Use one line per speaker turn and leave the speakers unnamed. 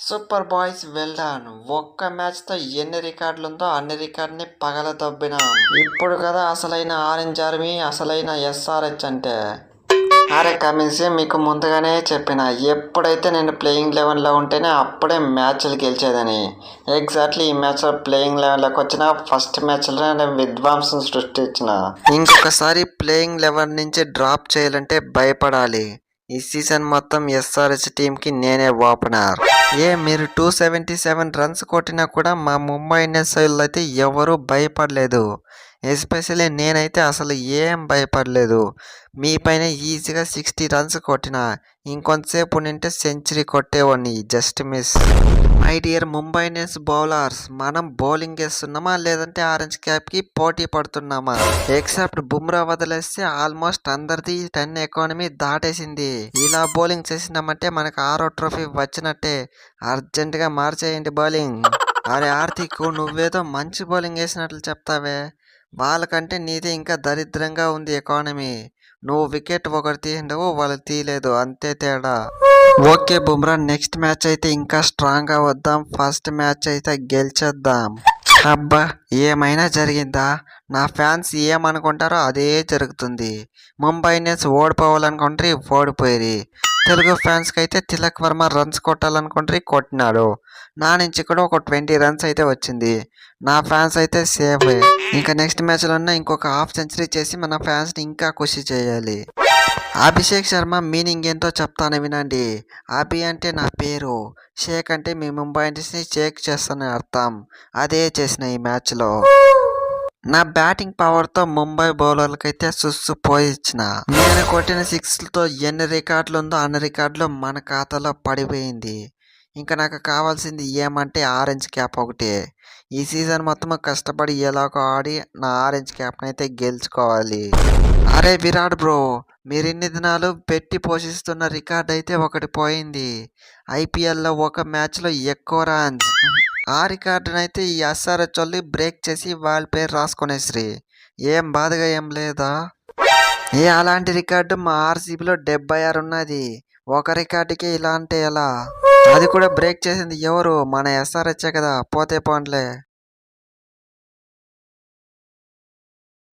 Super boys well done. ఒక్క మ్యాచ్‌తో ఎన్ని రికార్డులుందో అన్ని రికార్డ్‌ని పగలదొబ్బినాం. ఇప్పుడు కదా అసలైన ఆరెంజ్ ఆర్మీ, అసలైన ఎస్ఆర్హెచ్ అంటే. అరే కమిన్సీ, మీకు ముందుగానే చెప్పిన, ఎప్పుడైతే నేను ప్లేయింగ్ లెవెన్లో ఉంటేనే అప్పుడే మ్యాచ్లు గెలిచేదని. ఎగ్జాక్ట్లీ ఈ మ్యాచ్లో ప్లేయింగ్ లెవెన్లోకి వచ్చిన ఫస్ట్ మ్యాచ్లో నేను విధ్వంసం సృష్టించిన. ఇంకొకసారి ప్లేయింగ్ లెవెన్ నుంచి డ్రాప్ చేయాలంటే భయపడాలి. ఈ సీజన్ మొత్తం ఎస్ఆర్హెచ్ టీంకి నేనే ఓపెనర్. మీరు 277 రన్స్ కొట్టినా కూడా మా ముంబై ఇండియన్స్ అయితే ఎవరూ భయపడలేదు. ఎస్పెషల్లీ నేనైతే అసలు ఏం భయపడలేదు. మీ పైన ఈజీగా 60 రన్స్ కొట్టిన. ఇంకొంతసేపు ఉండింటే సెంచరీ కొట్టేవాడిని. Just miss. My dear Mumbai Indians bowlers, మనం బౌలింగ్ వేస్తున్నామా లేదంటే ఆరెంజ్ క్యాప్కి పోటీ పడుతున్నామా? ఎక్సెప్ట్ బుమ్రా వదిలేస్తే ఆల్మోస్ట్ అందరిది 10 ఎకానమీ దాటేసింది. ఇలా బౌలింగ్ చేసినామంటే మనకు 6వ ట్రోఫీ వచ్చినట్టే. అర్జెంటుగా మార్చేయండి బౌలింగ్. అరే ఆర్తిక్, నువ్వేదో మంచి బౌలింగ్ వేసినట్లు చెప్తావే, వాళ్ళకంటే నీదే ఇంకా దరిద్రంగా ఉంది ఎకానమీ. నువ్వు వికెట్ ఒకటి తీయండవు, వాళ్ళు తీయలేదు, అంతే తేడా. ఓకే బుమ్రా, నెక్స్ట్ మ్యాచ్ అయితే ఇంకా స్ట్రాంగ్గా వద్దాం. ఫస్ట్ మ్యాచ్ అయితే గెలిచేద్దాం. అబ్బా, ఏమైనా జరిగిందా? నా ఫ్యాన్స్ ఏమనుకుంటారో అదే జరుగుతుంది. ముంబై ఇండియన్స్ ఓడిపోవాలనుకుంటారు, ఓడిపోయి. తెలుగు ఫ్యాన్స్కి అయితే తిలక్ వర్మ రన్స్ కొట్టాలనుకుంటారు, కొట్టినాడు. నా నుంచి కూడా ఒక 20 రన్స్ అయితే వచ్చింది. నా ఫ్యాన్స్ అయితే సేఫ్. ఇంకా నెక్స్ట్ మ్యాచ్లో ఇంకొక హాఫ్ సెంచరీ చేసి మన ఫ్యాన్స్ని ఇంకా ఖుషి చేయాలి. అభిషేక్ శర్మ మీనింగ్ ఏంటో చెప్తాను వినండి. అభి అంటే నా పేరు, షేక్ అంటే మీ ముంబై ఇండియన్స్ని షేక్ చేస్తానని అర్థం. అదే చేసిన ఈ మ్యాచ్లో. నా బ్యాటింగ్ పవర్తో ముంబై బౌలర్లకైతే సుస్సు పోయిచ్చిన. నేను కొట్టిన 6లతో ఎన్ని రికార్డులు ఉందో అన్ని రికార్డులు మన ఖాతాలో పడిపోయింది. ఇంకా నాకు కావాల్సింది ఏమంటే ఆరెంజ్ క్యాప్ ఒకటే. ఈ సీజన్ మొత్తం కష్టపడి ఎలాగో ఆడి నా ఆరెంజ్ క్యాప్ని అయితే గెలుచుకోవాలి. అరే విరాట్ బ్రో, మీరు ఇన్ని దినాలు పెట్టి పోషిస్తున్న రికార్డ్ అయితే ఒకటి పోయింది. ఐపీఎల్లో ఒక మ్యాచ్లో ఎక్కువ రన్స్. ఆ రికార్డునైతే ఈ ఎస్ఆర్హెచ్ వాళ్ళు బ్రేక్ చేసి వాళ్ళ పేరు రాసుకునేసి. ఏం బాధగా ఏం లేదా? అలాంటి రికార్డు మా ఆర్సీబీలో 76 ఉన్నది. ఒక రికార్డుకి ఇలా అంటే ఎలా? అది కూడా బ్రేక్ చేసింది ఎవరు? మన ఎస్ఆర్హెచ్ కదా, పోతే పోన్లే.